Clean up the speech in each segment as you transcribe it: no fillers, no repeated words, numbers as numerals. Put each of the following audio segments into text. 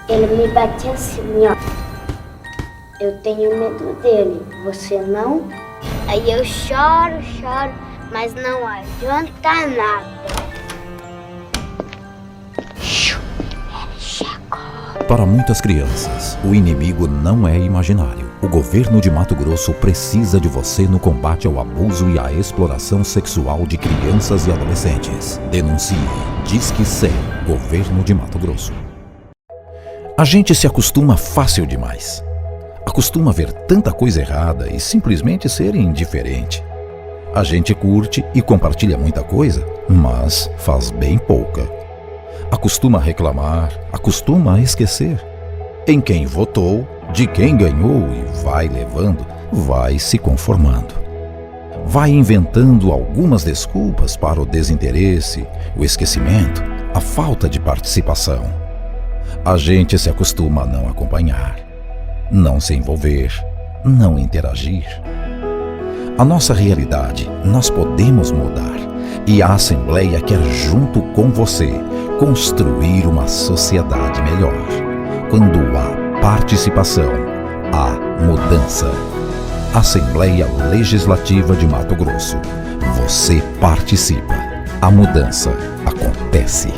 Ele me batia assim, ó. Eu tenho medo dele, você não? Aí eu choro, mas não adianta nada. Para muitas crianças, o inimigo não é imaginário. O governo de Mato Grosso precisa de você no combate ao abuso e à exploração sexual de crianças e adolescentes. Denuncie. Disque 100. Governo de Mato Grosso. A gente se acostuma fácil demais. Acostuma ver tanta coisa errada e simplesmente ser indiferente. A gente curte e compartilha muita coisa, mas faz bem pouca. Acostuma reclamar, acostuma esquecer. Em quem votou, de quem ganhou e vai levando, vai se conformando. Vai inventando algumas desculpas para o desinteresse, o esquecimento, a falta de participação. A gente se acostuma a não acompanhar, não se envolver, não interagir. A nossa realidade nós podemos mudar e a Assembleia quer, junto com você, construir uma sociedade melhor. Quando há participação, há mudança. Assembleia Legislativa de Mato Grosso. Você participa. A mudança acontece.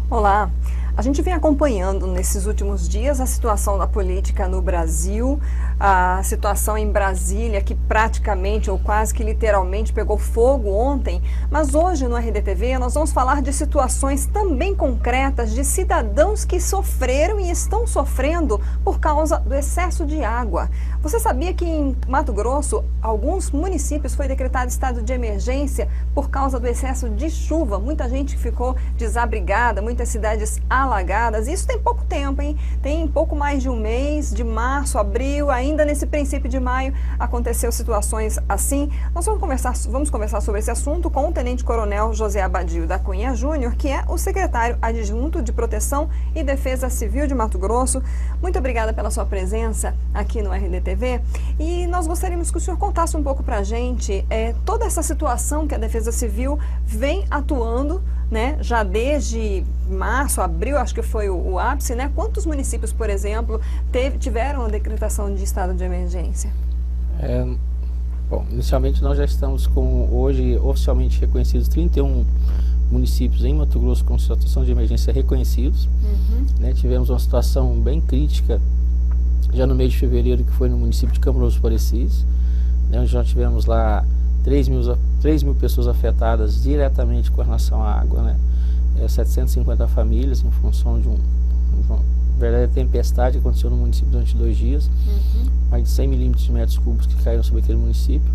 Olá, a gente vem acompanhando nesses últimos dias a situação da política no Brasil, a situação em Brasília, que praticamente ou quase que literalmente pegou fogo ontem, mas hoje no RDTV nós vamos falar de situações também concretas de cidadãos que sofreram e estão sofrendo por causa do excesso de água. Você sabia que em Mato Grosso, alguns municípios foi decretado estado de emergência por causa do excesso de chuva? Muita gente ficou desabrigada, muitas cidades alagadas. Isso tem pouco tempo, hein? Tem pouco mais de um mês, de março, abril, ainda nesse princípio de maio aconteceu situações assim. Nós vamos conversar sobre esse assunto com o Tenente Coronel José Abadio da Cunha Júnior, que é o secretário adjunto de Proteção e Defesa Civil de Mato Grosso. Muito obrigada pela sua presença aqui no RDTV. E nós gostaríamos que o senhor contasse um pouco para a gente toda essa situação que a Defesa Civil vem atuando, né, já desde março, abril, acho que foi o ápice, né? Quantos municípios, por exemplo, tiveram a decretação de estado de emergência? Bom, inicialmente nós já estamos com, hoje, oficialmente reconhecidos 31 municípios em Mato Grosso com situação de emergência reconhecidos. Né? Tivemos uma situação bem crítica já no mês de fevereiro, que foi no município de Câmara dos Parecis, né, onde já tivemos lá 3 mil pessoas afetadas diretamente com relação à água, né? 750 famílias em função de uma verdadeira tempestade que aconteceu no município durante 2 dias, mais de 100 milímetros de metros cúbicos que caíram sobre aquele município.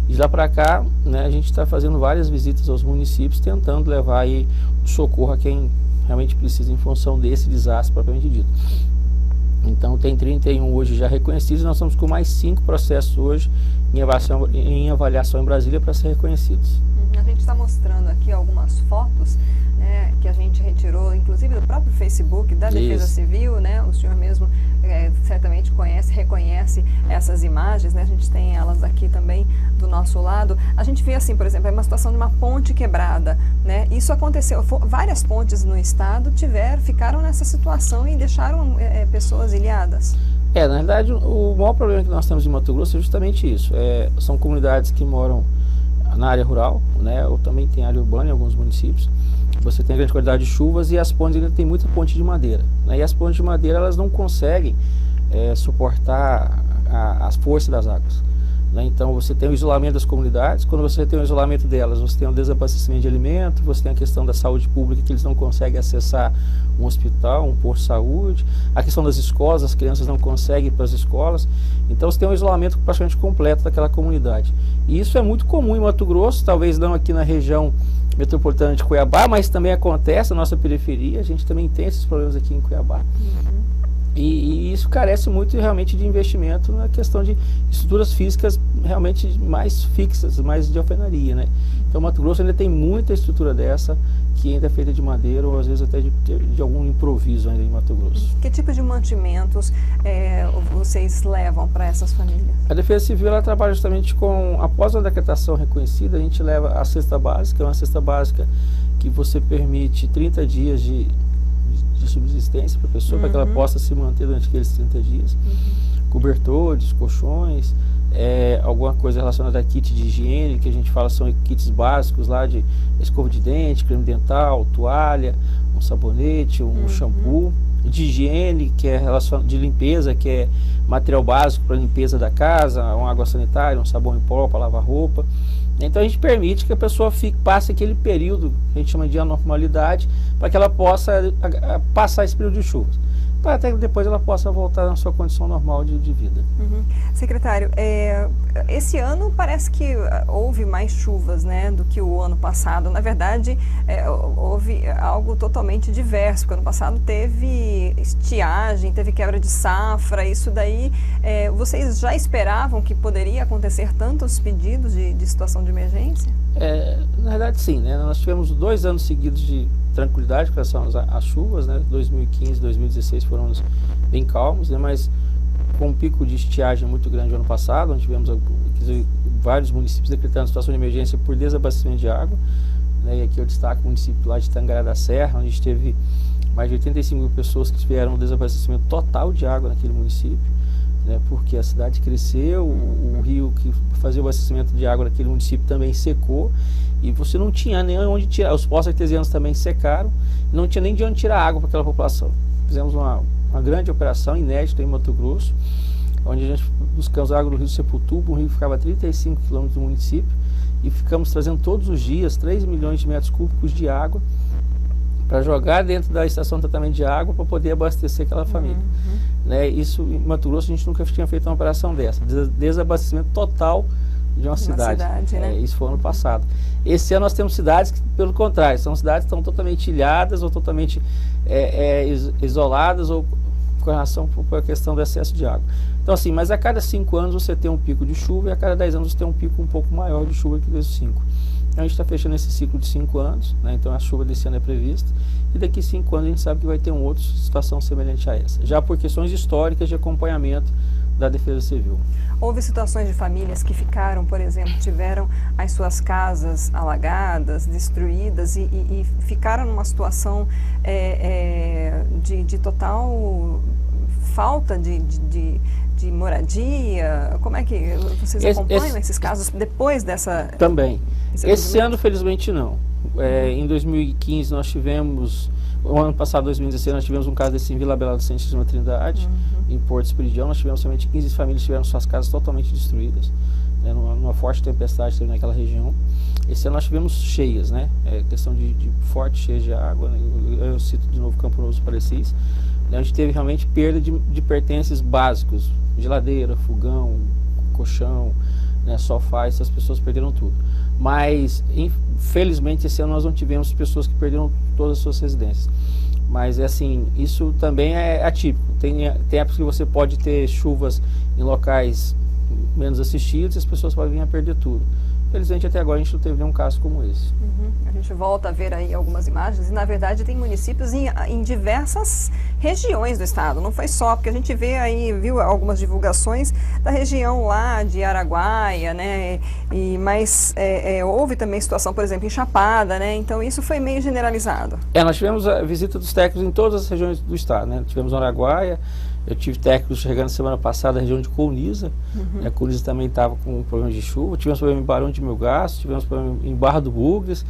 E de lá para cá, né, a gente está fazendo várias visitas aos municípios, tentando levar aí o socorro a quem realmente precisa em função desse desastre propriamente dito. Então tem 31 hoje já reconhecidos, nós estamos com mais 5 processos hoje em avaliação em Brasília para ser reconhecidos. A gente está mostrando aqui algumas fotos, né, que a gente retirou, inclusive do próprio Facebook da Defesa Civil, né? O senhor mesmo certamente reconhece essas imagens, né? A gente tem elas aqui também do nosso lado. A gente vê assim, por exemplo, é uma situação de uma ponte quebrada, né? Isso aconteceu, várias pontes no estado ficaram nessa situação e deixaram pessoas ilhadas. Na verdade, o maior problema que nós temos em Mato Grosso é justamente isso. São comunidades que moram na área rural, né? Ou também tem área urbana em alguns municípios. Você tem grande quantidade de chuvas e as pontes ainda tem muita ponte de madeira, né? E as pontes de madeira elas não conseguem suportar as forças das águas, né? Então você tem o isolamento das comunidades. Quando você tem o isolamento delas, você tem o desabastecimento de alimento, você tem a questão da saúde pública, que eles não conseguem acessar um hospital, um posto de saúde, a questão das escolas, as crianças não conseguem ir para as escolas. Então você tem um isolamento praticamente completo daquela comunidade. E isso é muito comum em Mato Grosso, talvez não aqui na região metropolitana de Cuiabá, mas também acontece na nossa periferia. A gente também tem esses problemas aqui em Cuiabá. E isso carece muito realmente de investimento na questão de estruturas físicas realmente mais fixas, mais de alvenaria, né? Então Mato Grosso ainda tem muita estrutura dessa que ainda é feita de madeira ou às vezes até de algum improviso ainda em Mato Grosso. Que tipo de mantimentos vocês levam para essas famílias? A Defesa Civil ela trabalha justamente com, após a decretação reconhecida, a gente leva a cesta básica, é uma cesta básica que você permite 30 dias de subsistência para a pessoa, para que ela possa se manter durante aqueles 30 dias. Cobertores, colchões, alguma coisa relacionada a kit de higiene, que a gente fala são kits básicos lá de escova de dente, creme dental, toalha, um sabonete, um shampoo. De higiene, que é relacionado de limpeza, que é material básico para limpeza da casa, uma água sanitária, um sabão em pó para lavar roupa. Então a gente permite que a pessoa passe aquele período, que a gente chama de anormalidade, para que ela possa passar esse período de chuvas, para até que depois ela possa voltar na sua condição normal de vida. Secretário, esse ano parece que houve mais chuvas, né, do que o ano passado. Na verdade, houve algo totalmente diverso, porque o ano passado teve estiagem, teve quebra de safra, isso daí, vocês já esperavam que poderia acontecer tantos pedidos de situação de emergência? Na verdade sim, né? Nós tivemos 2 anos seguidos de tranquilidade com relação às chuvas, né? 2015 e 2016 foram anos bem calmos, né? Mas com um pico de estiagem muito grande no ano passado, onde tivemos vários municípios decretando situação de emergência por desabastecimento de água, né? E aqui eu destaco o município lá de Tangará da Serra, onde a gente teve mais de 85 mil pessoas que tiveram um desabastecimento total de água naquele município, né? Porque a cidade cresceu, o rio que fazia o abastecimento de água naquele município também secou, e você não tinha nem onde tirar, os poços artesianos também secaram, não tinha nem de onde tirar água para aquela população. Fizemos uma grande operação inédita em Mato Grosso, onde a gente buscamos água do rio Sepultuba, um rio que ficava a 35 quilômetros do município, e ficamos trazendo todos os dias 3 milhões de metros cúbicos de água para jogar dentro da estação de tratamento de água para poder abastecer aquela família. Né? Isso em Mato Grosso a gente nunca tinha feito uma operação dessa, desabastecimento total de uma cidade, né? Isso foi ano passado. Esse ano nós temos cidades que, pelo contrário, são cidades que estão totalmente ilhadas ou totalmente isoladas ou com relação à questão do excesso de água. Então assim, mas a cada 5 anos você tem um pico de chuva e a cada 10 anos você tem um pico um pouco maior de chuva que desses 5. Então a gente está fechando esse ciclo de 5 anos, né? Então a chuva desse ano é prevista, e daqui 5 anos a gente sabe que vai ter uma outra situação semelhante a essa, já por questões históricas de acompanhamento da Defesa Civil. Houve situações de famílias que ficaram, por exemplo, tiveram as suas casas alagadas, destruídas e ficaram numa situação de total falta de moradia? Como é que vocês acompanham esses casos depois dessa... Também. Esse ano, felizmente, não. Em 2015 nós tivemos, o ano passado, 2016, nós tivemos um caso desse em Vila Bela do Santíssima Trindade, em Porto Esperidião. Nós tivemos somente 15 famílias que tiveram suas casas totalmente destruídas, né, numa forte tempestade que teve naquela região. Esse ano nós tivemos cheias, né, questão de forte cheia de água, né, eu cito de novo Campo Novo Parecis, né, a gente teve realmente perda de pertences básicos, geladeira, fogão, colchão, né, sofá, essas pessoas perderam tudo. Mas, infelizmente, esse ano nós não tivemos pessoas que perderam todas as suas residências. Mas, assim, isso também é atípico. Tem épocas que você pode ter chuvas em locais menos assistidos e as pessoas podem vir a perder tudo. Felizmente, até agora a gente não teve nenhum caso como esse. A gente volta a ver aí algumas imagens e, na verdade, tem municípios em diversas regiões do estado. Não foi só, porque a gente viu algumas divulgações da região lá de Araguaia, né? Mas houve também situação, por exemplo, em Chapada, né? Então, isso foi meio generalizado. Nós tivemos a visita dos técnicos em todas as regiões do estado, né? Tivemos Araguaia. Eu tive técnicos chegando semana passada na região de Colniza. A Colniza também estava com problemas de chuva. Tivemos problema em Barão de Melgaço, tivemos problema em Barra do Bugres,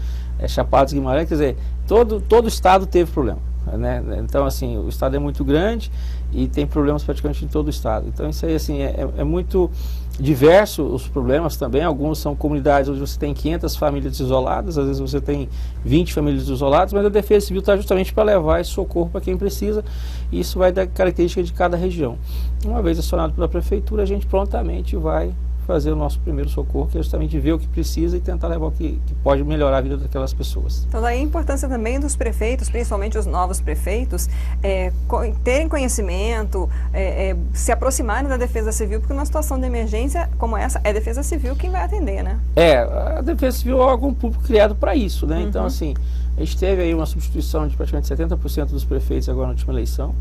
Chapados Guimarães. Quer dizer, todo o estado teve problema, né? Então, assim, o estado é muito grande e tem problemas praticamente em todo o estado. Então, isso aí, assim, é muito diverso os problemas também. Alguns são comunidades onde você tem 500 famílias isoladas, às vezes você tem 20 famílias isoladas, mas a Defesa Civil está justamente para levar esse socorro para quem precisa, e isso vai dar característica de cada região. Uma vez acionado pela Prefeitura, a gente prontamente vai fazer o nosso primeiro socorro, que é justamente ver o que precisa e tentar levar o que pode melhorar a vida daquelas pessoas. Então daí a importância também dos prefeitos, principalmente os novos prefeitos, terem conhecimento, se aproximarem da Defesa Civil, porque numa situação de emergência como essa, é a Defesa Civil quem vai atender, né? A Defesa Civil é um órgão público criado para isso, né? Então, assim, a gente teve aí uma substituição de praticamente 70% dos prefeitos agora na última eleição.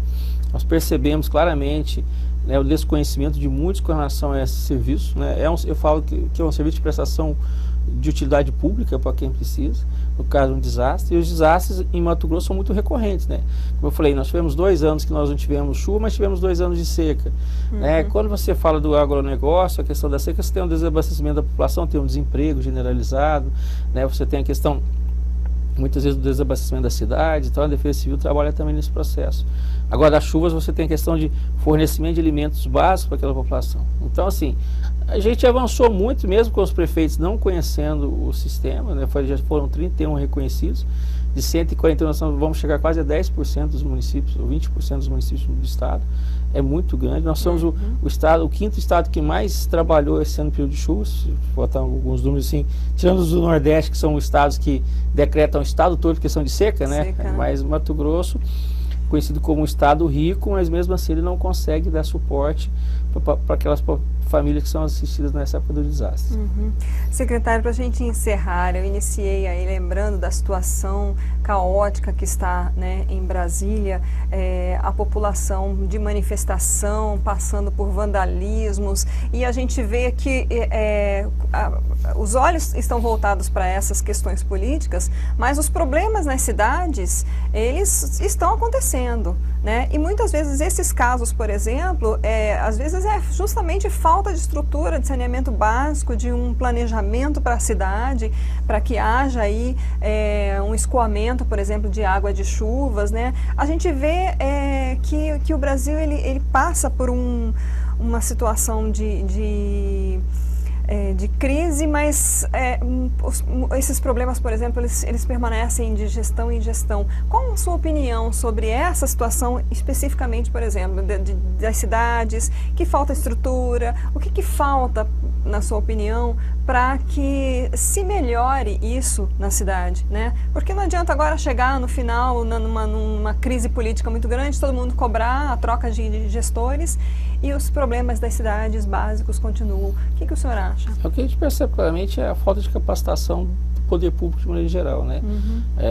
Nós percebemos claramente, né, o desconhecimento de muitos com relação a esse serviço, né? Eu falo que é um serviço de prestação de utilidade pública para quem precisa, no caso de um desastre, e os desastres em Mato Grosso são muito recorrentes, né? Como eu falei, nós tivemos 2 anos que nós não tivemos chuva, mas tivemos 2 anos de seca, né? Quando você fala do agronegócio, a questão da seca, você tem um desabastecimento da população, tem um desemprego generalizado, né? Você tem a questão, muitas vezes, do desabastecimento da cidade, então a Defesa Civil trabalha também nesse processo. Agora, das chuvas, você tem a questão de fornecimento de alimentos básicos para aquela população. Então, assim, a gente avançou muito, mesmo com os prefeitos não conhecendo o sistema, né? Já foram 31 reconhecidos, de 141 nós vamos chegar quase a 10% dos municípios, ou 20% dos municípios do estado. É muito grande. Nós somos o 5º estado que mais trabalhou esse ano no período de chuvas, se botar alguns números assim, tirando os do Nordeste, que são os estados que decretam o estado todo por questão de seca, né? Mas Mato Grosso, conhecido como um estado rico, mas mesmo assim ele não consegue dar suporte para aquelas famílias que são assistidas nessa época do desastre. Secretário, para a gente encerrar, eu iniciei aí lembrando da situação caótica que está, né, em Brasília, a população de manifestação, passando por vandalismos, e a gente vê que os olhos estão voltados para essas questões políticas, mas os problemas nas cidades, eles estão acontecendo, né? E muitas vezes esses casos, por exemplo, às vezes é justamente falta de estrutura, de saneamento básico, de um planejamento para a cidade, para que haja aí um escoamento, por exemplo, de água de chuvas, né? A gente vê que o Brasil ele passa por uma situação de crise, mas esses problemas, por exemplo, eles permanecem de gestão em gestão. Qual a sua opinião sobre essa situação especificamente, por exemplo, das cidades, que falta estrutura, o que falta, na sua opinião, para que se melhore isso na cidade, né? Porque não adianta agora chegar no final, numa crise política muito grande, todo mundo cobrar a troca de gestores e os problemas das cidades básicos continuam. O que o senhor acha? O que a gente percebe claramente é a falta de capacitação do poder público de maneira geral, né?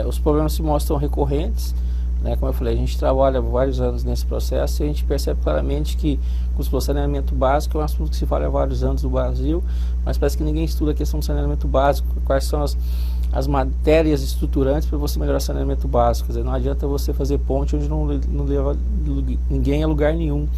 Os problemas se mostram recorrentes, né? Como eu falei, a gente trabalha vários anos nesse processo e a gente percebe claramente que o saneamento básico é um assunto que se fala há vários anos no Brasil, mas parece que ninguém estuda a questão do saneamento básico, quais são as matérias estruturantes para você melhorar o saneamento básico. Quer dizer, não adianta você fazer ponte onde não leva ninguém a lugar nenhum.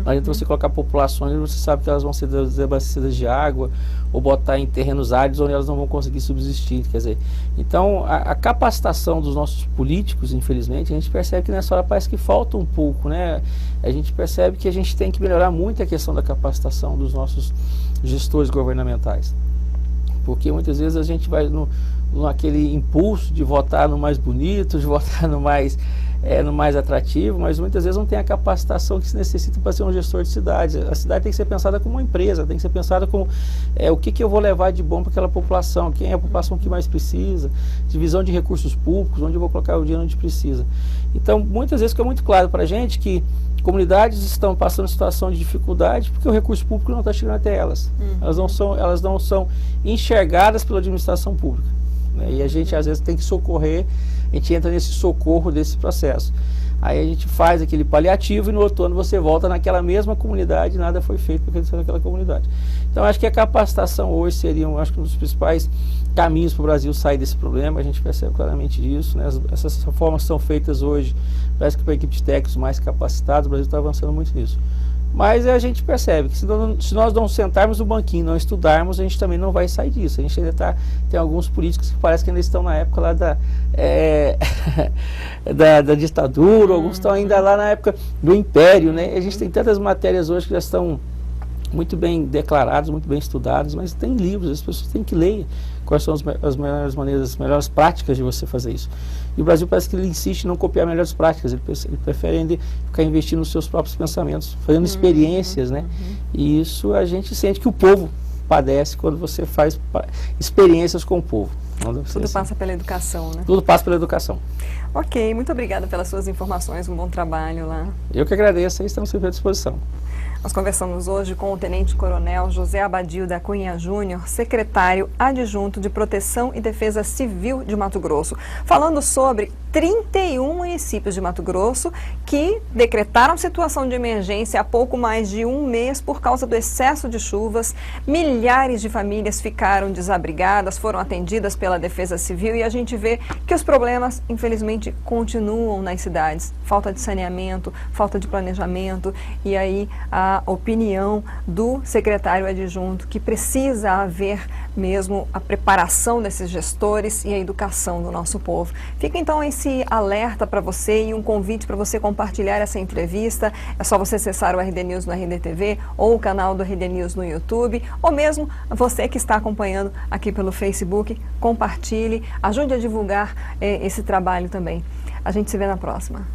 Não adianta você colocar populações onde você sabe que elas vão ser desabastecidas de água, ou botar em terrenos áridos onde elas não vão conseguir subsistir. Quer dizer, então a capacitação dos nossos políticos, infelizmente, a gente percebe que nessa hora parece que falta um pouco, né? A gente percebe que a gente tem que melhorar muito a questão da capacitação dos nossos gestores governamentais. Porque muitas vezes a gente vai naquele impulso de votar no mais bonito, de votar no mais atrativo, mas muitas vezes não tem a capacitação que se necessita para ser um gestor de cidade. A cidade tem que ser pensada como uma empresa, tem que ser pensada como o que eu vou levar de bom para aquela população, quem é a população que mais precisa, divisão de recursos públicos, onde eu vou colocar o dinheiro onde precisa. Então, muitas vezes fica muito claro para a gente que comunidades estão passando situação de dificuldade porque o recurso público não está chegando até elas. Elas não são enxergadas pela administração pública, né? E a gente às vezes tem que socorrer, a gente entra nesse socorro desse processo. Aí a gente faz aquele paliativo e no outro ano você volta naquela mesma comunidade e nada foi feito para crescer naquela comunidade. Então acho que a capacitação hoje seria um dos principais caminhos para o Brasil sair desse problema. A gente percebe claramente disso, né? Essas reformas são feitas hoje, parece que para a equipe de técnicos mais capacitados, o Brasil está avançando muito nisso. Mas a gente percebe que se nós não sentarmos no banquinho, não estudarmos, a gente também não vai sair disso. A gente ainda tem alguns políticos que parece que ainda estão na época lá da ditadura, alguns estão ainda lá na época do império, né? A gente tem tantas matérias hoje que já estão muito bem declaradas, muito bem estudadas, mas tem livros, as pessoas têm que ler quais são as melhores maneiras, as melhores práticas de você fazer isso. E o Brasil parece que ele insiste em não copiar melhores práticas, ele prefere ainda ficar investindo nos seus próprios pensamentos, fazendo experiências, né? E isso a gente sente que o povo padece quando você faz experiências com o povo. Tudo passa pela educação, né? Tudo passa pela educação. Ok, muito obrigada pelas suas informações, um bom trabalho lá. Eu que agradeço, e estamos sempre à disposição. Nós conversamos hoje com o Tenente Coronel José Abadio da Cunha Júnior, secretário adjunto de Proteção e Defesa Civil de Mato Grosso, falando sobre 31 municípios de Mato Grosso que decretaram situação de emergência há pouco mais de um mês por causa do excesso de chuvas. Milhares de famílias ficaram desabrigadas, foram atendidas pela Defesa Civil e a gente vê que os problemas, infelizmente, continuam nas cidades. Falta de saneamento, falta de planejamento e aí a opinião do secretário adjunto que precisa haver mesmo a preparação desses gestores e a educação do nosso povo. Fica então esse alerta para você e um convite para você compartilhar essa entrevista. É só você acessar o RD News no RD TV ou o canal do RD News no YouTube, ou mesmo você que está acompanhando aqui pelo Facebook, compartilhe, ajude a divulgar esse trabalho também. A gente se vê na próxima.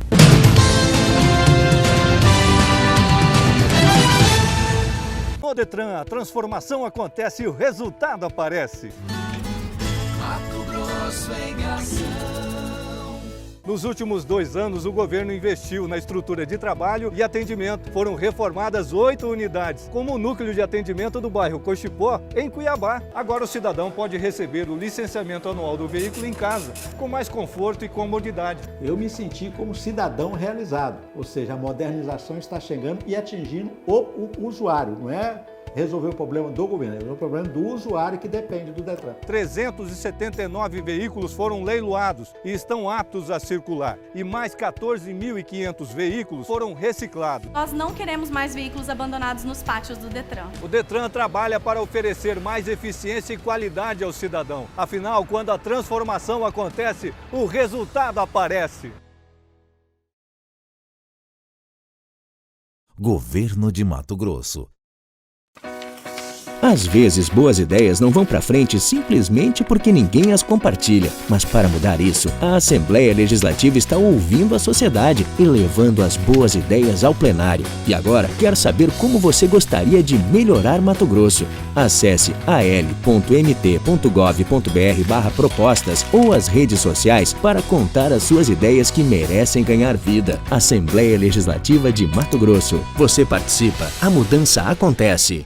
No Detran, a transformação acontece e o resultado aparece. Mato Grosso em ação. Nos últimos 2 anos, o governo investiu na estrutura de trabalho e atendimento. Foram reformadas 8 unidades, como o núcleo de atendimento do bairro Cochipó, em Cuiabá. Agora o cidadão pode receber o licenciamento anual do veículo em casa, com mais conforto e comodidade. Eu me senti como cidadão realizado, ou seja, a modernização está chegando e atingindo o usuário, não é resolver o problema do governo, resolver o problema do usuário que depende do Detran. 379 veículos foram leiloados e estão aptos a circular. E mais 14.500 veículos foram reciclados. Nós não queremos mais veículos abandonados nos pátios do Detran. O Detran trabalha para oferecer mais eficiência e qualidade ao cidadão. Afinal, quando a transformação acontece, o resultado aparece. Governo de Mato Grosso. Às vezes, boas ideias não vão para frente simplesmente porque ninguém as compartilha. Mas para mudar isso, a Assembleia Legislativa está ouvindo a sociedade e levando as boas ideias ao plenário. E agora, quer saber como você gostaria de melhorar Mato Grosso? Acesse al.mt.gov.br/propostas ou as redes sociais para contar as suas ideias que merecem ganhar vida. Assembleia Legislativa de Mato Grosso. Você participa, a mudança acontece.